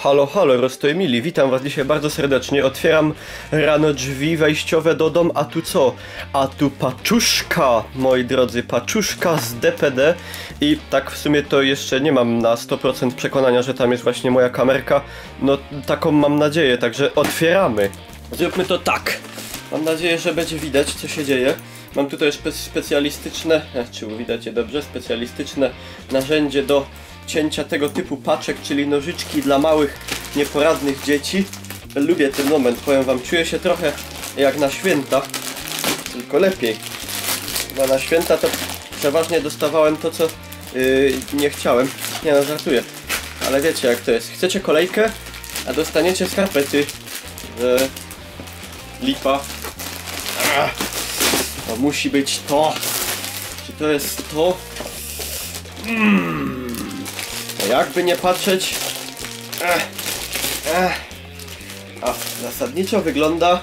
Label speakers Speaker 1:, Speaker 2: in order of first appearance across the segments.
Speaker 1: Halo, halo, Rostojmili, witam was dzisiaj bardzo serdecznie. Otwieram rano drzwi wejściowe do domu, a tu co? A tu paczuszka, moi drodzy, paczuszka z DPD. I tak w sumie to jeszcze nie mam na 100% przekonania, że tam jest właśnie moja kamerka. No, taką mam nadzieję, także otwieramy. Zróbmy to tak. Mam nadzieję, że będzie widać, co się dzieje. Mam tutaj specjalistyczne, czy widać je dobrze, specjalistyczne narzędzie do cięcia tego typu paczek, czyli nożyczki dla małych, nieporadnych dzieci. Lubię ten moment, powiem wam, czuję się trochę jak na święta, tylko lepiej. Bo na święta to przeważnie dostawałem to, co nie chciałem. Nie no, żartuję. Ale wiecie jak to jest. Chcecie kolejkę, a dostaniecie skarpety. Lipa. To musi być to. Czy to jest to? Jakby nie patrzeć. A zasadniczo wygląda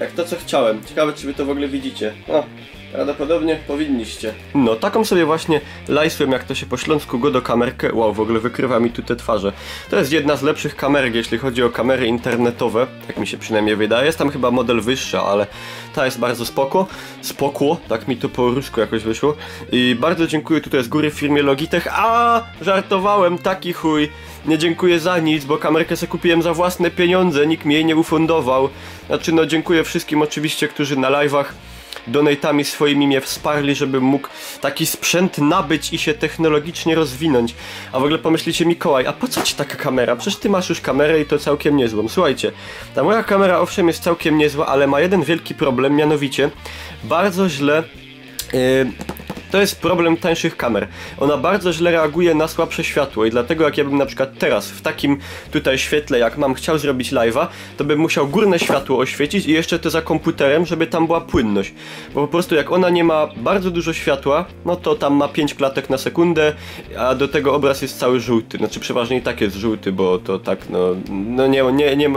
Speaker 1: jak to, co chciałem. Ciekawe, czy wy to w ogóle widzicie. Prawdopodobnie powinniście. No, taką sobie właśnie lajsłem, jak to się po śląsku go do kamerkę. Wow, w ogóle wykrywa mi tu te twarze. To jest jedna z lepszych kamerek, jeśli chodzi o kamery internetowe. Tak mi się przynajmniej wydaje. Jest tam chyba model wyższa, ale ta jest bardzo spoko. Spokło, tak mi to po rusku jakoś wyszło. I bardzo dziękuję tutaj z góry firmie Logitech. Żartowałem, taki chuj. Nie dziękuję za nic, bo kamerkę sobie kupiłem za własne pieniądze. Nikt mi jej nie ufundował. Znaczy, no dziękuję wszystkim oczywiście, którzy na live'ach donatami swoimi mnie wsparli, żebym mógł taki sprzęt nabyć i się technologicznie rozwinąć. A w ogóle pomyślicie, Mikołaj, a po co ci taka kamera? Przecież ty masz już kamerę i to całkiem niezłą. Słuchajcie, ta moja kamera owszem jest całkiem niezła, ale ma jeden wielki problem, mianowicie bardzo źle... To jest problem tańszych kamer. Ona bardzo źle reaguje na słabsze światło i dlatego jak ja bym na przykład teraz w takim tutaj świetle jak mam chciał zrobić live'a, to bym musiał górne światło oświecić i jeszcze to za komputerem, żeby tam była płynność. Bo po prostu jak ona nie ma bardzo dużo światła, no to tam ma 5 klatek na sekundę, a do tego obraz jest cały żółty. Znaczy przeważnie i tak jest żółty, bo to tak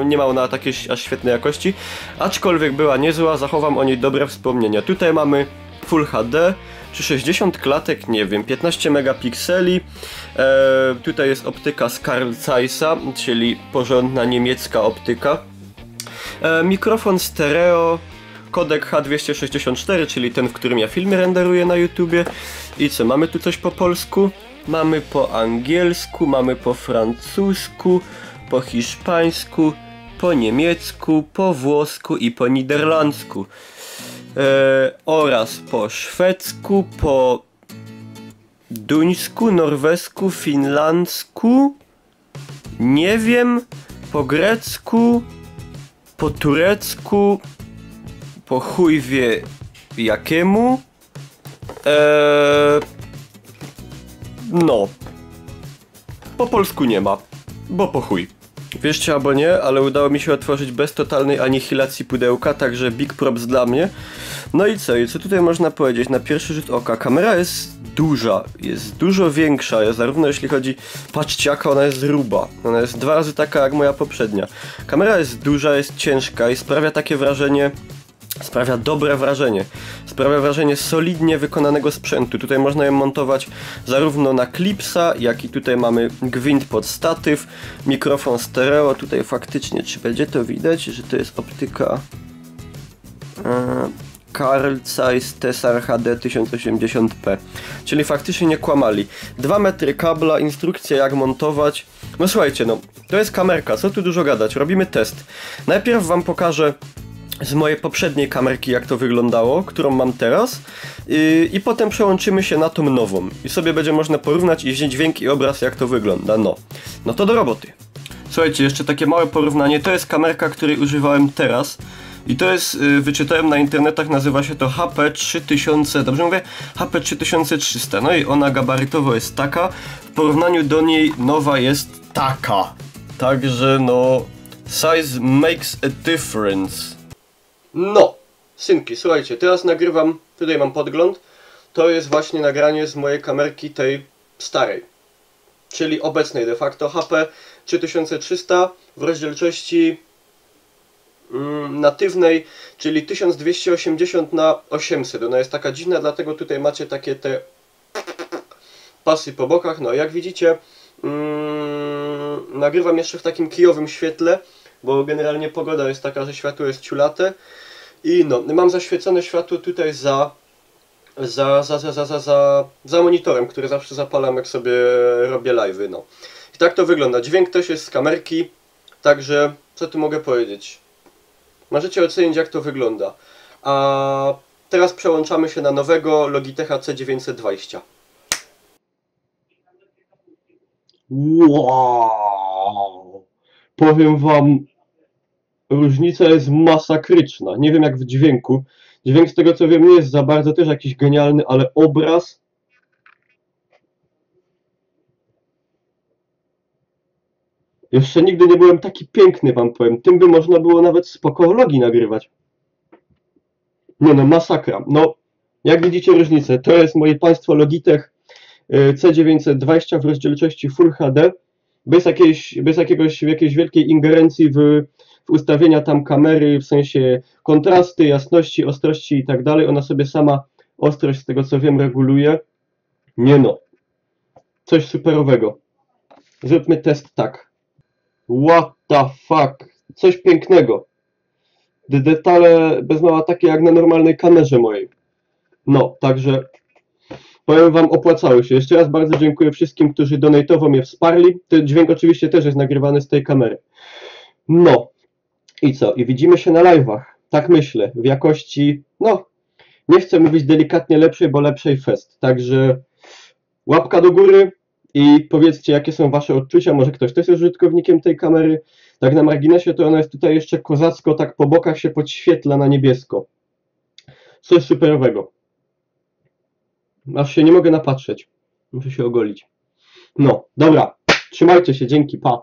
Speaker 1: nie ma ona takiej aż świetnej jakości. Aczkolwiek była niezła, zachowam o niej dobre wspomnienia. Tutaj mamy Full HD, czy 60 klatek, nie wiem, 15 megapikseli. Tutaj jest optyka z Carl Zeissa, czyli porządna niemiecka optyka. Mikrofon stereo, kodek H264, czyli ten, w którym ja filmy renderuję na YouTubie. I co, mamy tu coś po polsku? Mamy po angielsku, mamy po francusku, po hiszpańsku, po niemiecku, po włosku i po niderlandzku. Oraz po szwedzku, po duńsku, norwesku, finlandzku, nie wiem, po grecku, po turecku, po chuj wie jakiemu, no, po polsku nie ma, bo po chuj. Wierzcie albo nie, ale udało mi się otworzyć bez totalnej anihilacji pudełka, także big props dla mnie. No i co? I co tutaj można powiedzieć? Na pierwszy rzut oka kamera jest duża, jest dużo większa, zarówno jeśli chodzi... Patrzcie jaka ona jest gruba, ona jest 2 razy taka jak moja poprzednia. Kamera jest duża, jest ciężka i sprawia takie wrażenie... Sprawia dobre wrażenie. Sprawia wrażenie solidnie wykonanego sprzętu. Tutaj można ją montować zarówno na klipsa, jak i tutaj mamy gwint pod statyw, mikrofon stereo. Tutaj faktycznie, czy będzie to widać, że to jest optyka Carl Zeiss Tessar HD 1080p. Czyli faktycznie nie kłamali. 2 metry kabla, instrukcja jak montować. No słuchajcie, no to jest kamerka, co tu dużo gadać. Robimy test. Najpierw wam pokażę z mojej poprzedniej kamerki jak to wyglądało, którą mam teraz i potem przełączymy się na tą nową i sobie będzie można porównać i wziąć dźwięk i obraz jak to wygląda, no to do roboty. Słuchajcie, jeszcze takie małe porównanie, to jest kamerka, której używałem teraz i to jest, wyczytałem na internetach, nazywa się to HP 3000, dobrze mówię? HP 3300, no i ona gabarytowo jest taka, w porównaniu do niej nowa jest taka, także no, size makes a difference. No, synki, słuchajcie, teraz nagrywam, tutaj mam podgląd, to jest właśnie nagranie z mojej kamerki tej starej, czyli obecnej de facto HP 3300 w rozdzielczości natywnej, czyli 1280 na 800. Ona jest taka dziwna, dlatego tutaj macie takie te pasy po bokach. No jak widzicie, nagrywam jeszcze w takim kijowym świetle, bo generalnie pogoda jest taka, że światło jest ciulate. I no, mam zaświecone światło tutaj za monitorem, który zawsze zapalam, jak sobie robię live'y, no. I tak to wygląda. Dźwięk też jest z kamerki, także co tu mogę powiedzieć? Możecie ocenić, jak to wygląda. A teraz przełączamy się na nowego Logitecha C920. Wow! Powiem wam, różnica jest masakryczna. Nie wiem jak w dźwięku. Dźwięk z tego co wiem nie jest za bardzo też jakiś genialny, ale obraz... Jeszcze nigdy nie byłem taki piękny, wam powiem. Tym by można było nawet spoko vlogi nagrywać. Nie no, masakra. No, jak widzicie różnicę, to jest moje państwo Logitech C920 w rozdzielczości Full HD, bez jakiejś wielkiej ingerencji w ustawienia tam kamery, w sensie kontrasty, jasności, ostrości i tak dalej. Ona sobie sama ostrość, z tego co wiem, reguluje. Nie no, coś superowego. Zróbmy test tak. What the fuck, coś pięknego. Detale bez mała takie jak na normalnej kamerze mojej. No, także powiem wam, opłacały się. Jeszcze raz bardzo dziękuję wszystkim, którzy donatowo mnie wsparli. Ten dźwięk oczywiście też jest nagrywany z tej kamery. No, i co? I widzimy się na live'ach. Tak myślę, w jakości, no, nie chcę mówić delikatnie lepszej, bo lepszej fest. Także łapka do góry i powiedzcie, jakie są wasze odczucia. Może ktoś też jest użytkownikiem tej kamery. Tak na marginesie, to ona jest tutaj jeszcze kozacko, tak po bokach się podświetla na niebiesko. Coś superowego. Aż się nie mogę napatrzeć. Muszę się ogolić. No, dobra. Trzymajcie się, dzięki, pa.